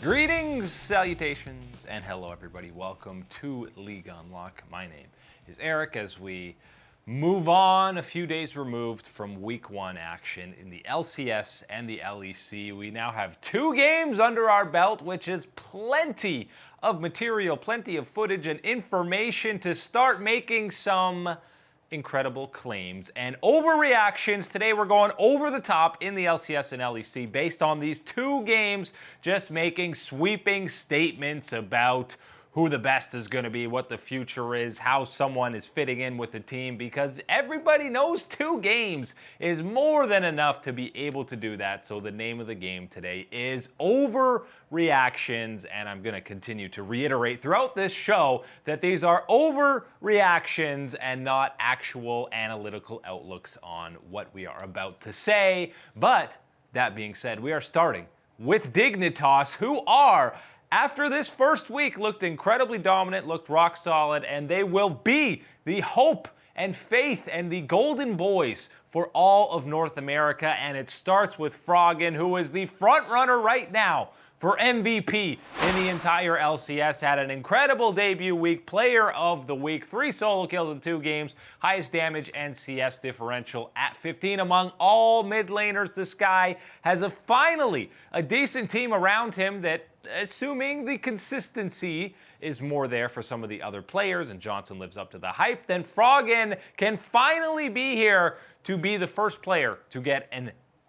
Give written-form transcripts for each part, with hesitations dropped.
Greetings, salutations, and hello everybody. Welcome to League Unlock. My name is Eric. As we move on, a few days removed from Week 1 action in the LCS and the LEC, we now have 2 games under our belt, which is plenty of material, plenty of footage and information to start making some incredible claims and overreactions. Today we're going over the top in the LCS and LEC based on these 2 games, just making sweeping statements about who the best is going to be, what the future is, how someone is fitting in with the team, because everybody knows 2 games is more than enough to be able to do that. So the name of the game today is Overreactions, and I'm going to continue to reiterate throughout this show that these are overreactions and not actual analytical outlooks on what we are about to say. But that being said, we are starting with Dignitas, who are, after this first week, looked incredibly dominant, looked rock solid, and they will be the hope and faith and the golden boys for all of North America. And it starts with Froggen, who is the front runner right now for MVP in the entire LCS. Had an incredible debut week, player of the week, 3 solo kills in 2 games, highest damage and CS differential at 15 among all mid laners. This guy has finally a decent team around him that, assuming the consistency is more there for some of the other players and Johnson lives up to the hype, then Froggen can finally be here to be the first player to get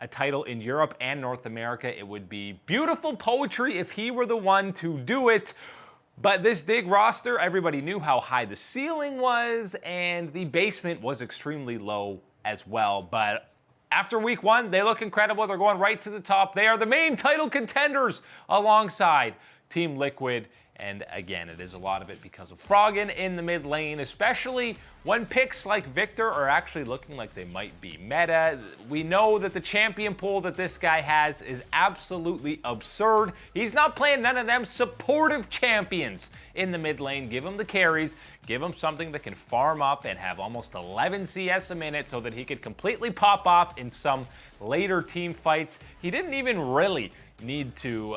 a title in Europe and North America. It would be beautiful poetry if he were the one to do it. But this Dig roster, everybody knew how high the ceiling was, and the basement was extremely low as well. But after week 1, they look incredible. They're going right to the top. They are the main title contenders alongside Team Liquid. And again, it is a lot of it because of Froggen in the mid lane, especially when picks like Victor are actually looking like they might be meta. We know that the champion pool that this guy has is absolutely absurd. He's not playing none of them supportive champions in the mid lane. Give him the carries, give him something that can farm up and have almost 11 CS a minute so that he could completely pop off in some later team fights. He didn't even really need to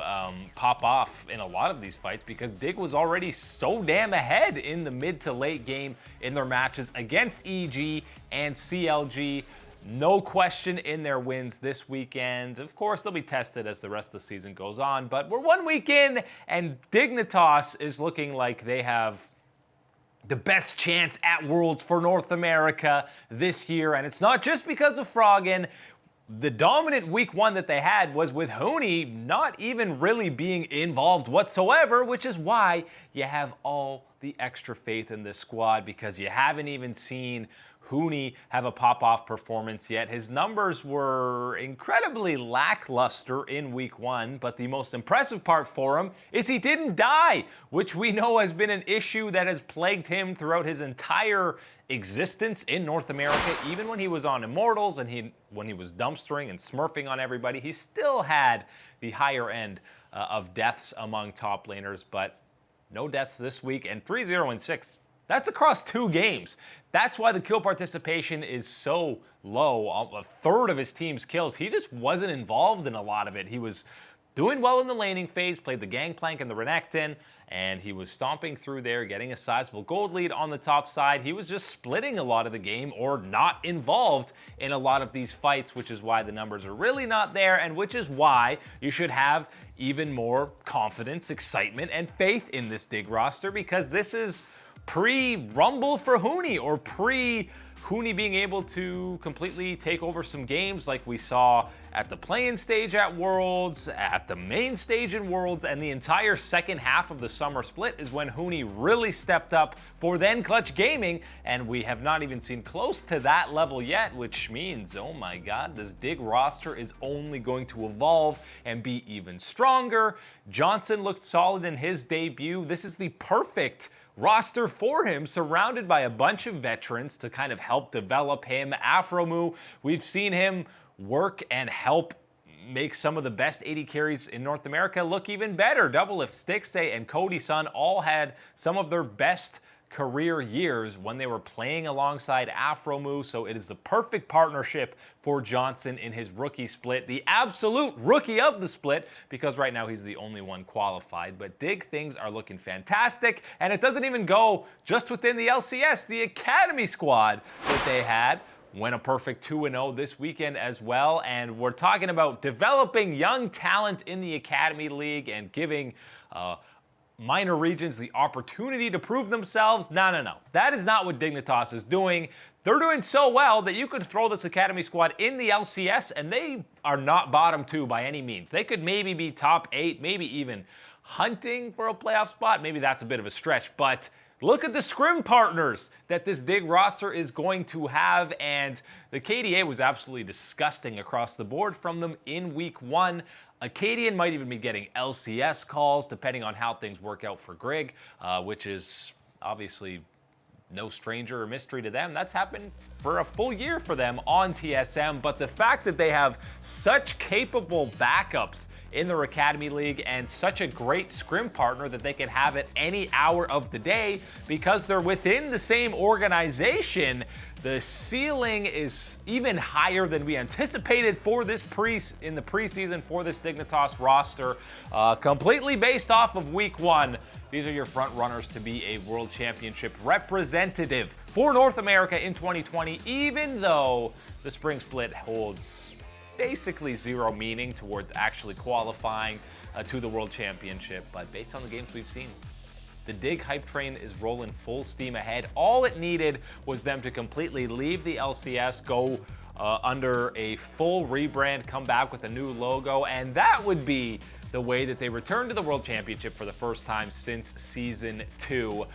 pop off in a lot of these fights because Dig was already so damn ahead in the mid to late game in their matches against EG and CLG. No question in their wins this weekend. Of course, they'll be tested as the rest of the season goes on, but we're 1 week in and Dignitas is looking like they have the best chance at Worlds for North America this year. And it's not just because of Froggen. The dominant week 1 that they had was with HUNI not even really being involved whatsoever, which is why you have all the extra faith in this squad, because you haven't even seen HUNI have a pop-off performance yet. His numbers were incredibly lackluster in week 1, but the most impressive part for him is he didn't die, which we know has been an issue that has plagued him throughout his entire existence in North America. Even when he was on Immortals and when he was dumpstering and smurfing on everybody, he still had the higher end of deaths among top laners, but no deaths this week, and 3-0-6. That's across 2 games. That's why the kill participation is so low. A third of his team's kills, he just wasn't involved in a lot of it. He was doing well in the laning phase, played the Gangplank and the Renekton, and he was stomping through there, getting a sizable gold lead on the top side. He was just splitting a lot of the game or not involved in a lot of these fights, which is why the numbers are really not there, and which is why you should have even more confidence, excitement, and faith in this Dig roster, because this is pre-Rumble for HUNI, or pre-HUNI being able to completely take over some games like we saw at the play-in stage at Worlds, at the main stage in Worlds, and the entire second half of the summer split is when HUNI really stepped up for then Clutch Gaming, and we have not even seen close to that level yet, which means, oh my god, this Dig roster is only going to evolve and be even stronger. Johnson looked solid in his debut. This is the perfect roster for him, surrounded by a bunch of veterans to kind of help develop him. Afromu, we've seen him work and help make some of the best AD carries in North America look even better. Doublelift, Stixxay, and Cody Sun all had some of their best career years when they were playing alongside Afromu, so it is the perfect partnership for Johnson in his rookie split, the absolute rookie of the split, because right now he's the only one qualified. But Dig, things are looking fantastic, and it doesn't even go just within the LCS. The Academy squad that they had went a perfect 2-0 this weekend as well, and we're talking about developing young talent in the Academy League and giving minor regions the opportunity to prove themselves. No. That is not what Dignitas is doing. They're doing so well that you could throw this Academy squad in the LCS, and they are not bottom 2 by any means. They could maybe be top 8, maybe even hunting for a playoff spot. Maybe that's a bit of a stretch, but look at the scrim partners that this Dig roster is going to have, and the KDA was absolutely disgusting across the board from them in week 1. Acadian might even be getting LCS calls depending on how things work out for Grig, which is obviously no stranger or mystery to them. That's happened for a full year for them on TSM, but the fact that they have such capable backups in their Academy League and such a great scrim partner that they can have at any hour of the day because they're within the same organization, the ceiling is even higher than we anticipated for this in the preseason for this Dignitas roster, completely based off of week 1. These are your front runners to be a World Championship representative for North America in 2020, even though the spring split holds basically zero meaning towards actually qualifying to the World Championship. But based on the games we've seen, the Dig hype train is rolling full steam ahead. All it needed was them to completely leave the LCS, go under a full rebrand, come back with a new logo, and that would be the way that they return to the World Championship for the first time since Season 2.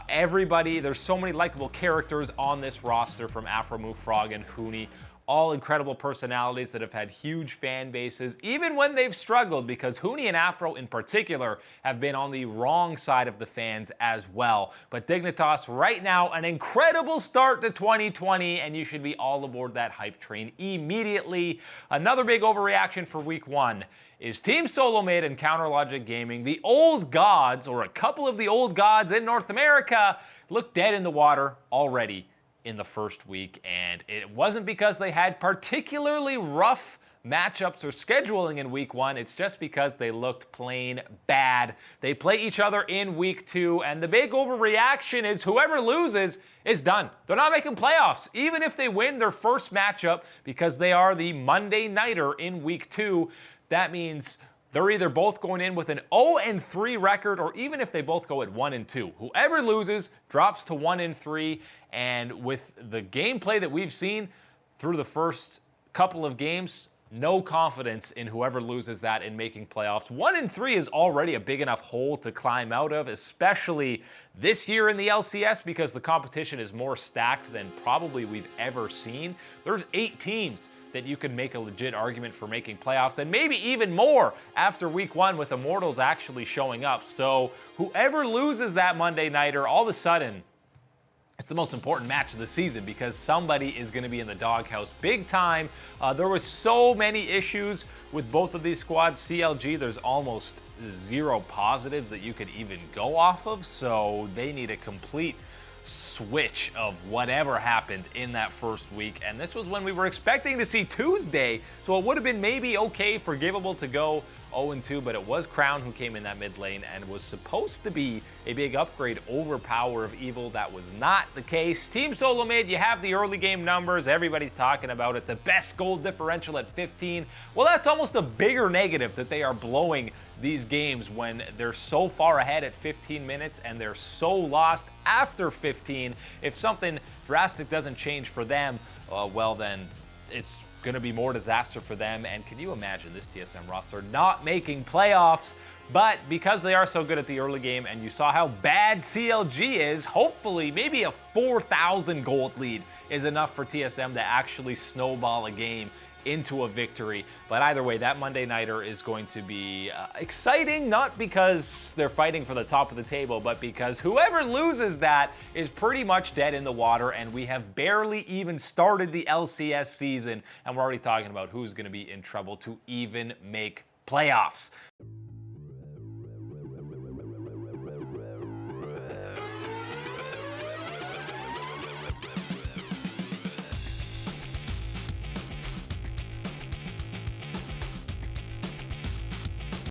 Everybody, there's so many likable characters on this roster, from Afromu, Frog, and HUNI. All incredible personalities that have had huge fan bases, even when they've struggled, because HUNI and Afro in particular have been on the wrong side of the fans as well. But Dignitas right now, an incredible start to 2020, and you should be all aboard that hype train immediately. Another big overreaction for week 1 is Team SOLOMID and Counterlogic Gaming. The old gods, or a couple of the old gods in North America, look dead in the water already in the first week, and it wasn't because they had particularly rough matchups or scheduling in week 1. It's just because they looked plain bad. They play each other in week 2, and the big overreaction is whoever loses is done. They're not making playoffs, even if they win their first matchup, because they are the Monday nighter in week 2. That means they're either both going in with an 0-3 record, or even if they both go at 1-2. Whoever loses drops to 1-3, and with the gameplay that we've seen through the first couple of games, no confidence in whoever loses that in making playoffs. 1-3 is already a big enough hole to climb out of, especially this year in the LCS, because the competition is more stacked than probably we've ever seen. There's 8 teams that you could make a legit argument for making playoffs, and maybe even more after week 1 with Immortals actually showing up. So whoever loses that Monday nighter, all of a sudden, it's the most important match of the season, because somebody is going to be in the doghouse big time. There was so many issues with both of these squads. CLG, there's almost 0 positives that you could even go off of, so they need a complete switch of whatever happened in that first week. And this was when we were expecting to see Tuesday, so it would have been maybe okay, forgivable to go 0-2, but it was Crown who came in that mid lane and was supposed to be a big upgrade over Power of Evil. That was not the case. Team SOLOMID, you have the early game numbers. Everybody's talking about it. The best gold differential at 15. Well, that's almost a bigger negative that they are blowing these games when they're so far ahead at 15 minutes and they're so lost after 15. If something drastic doesn't change for them, well, then it's going to be more disaster for them. And can you imagine this TSM roster not making playoffs? But because they are so good at the early game, and you saw how bad CLG is, hopefully maybe a 4,000 gold lead is enough for TSM to actually snowball a game into a victory. But either way, that Monday nighter is going to be exciting, not because they're fighting for the top of the table, but because whoever loses that is pretty much dead in the water, and we have barely even started the LCS season, and we're already talking about who's going to be in trouble to even make playoffs.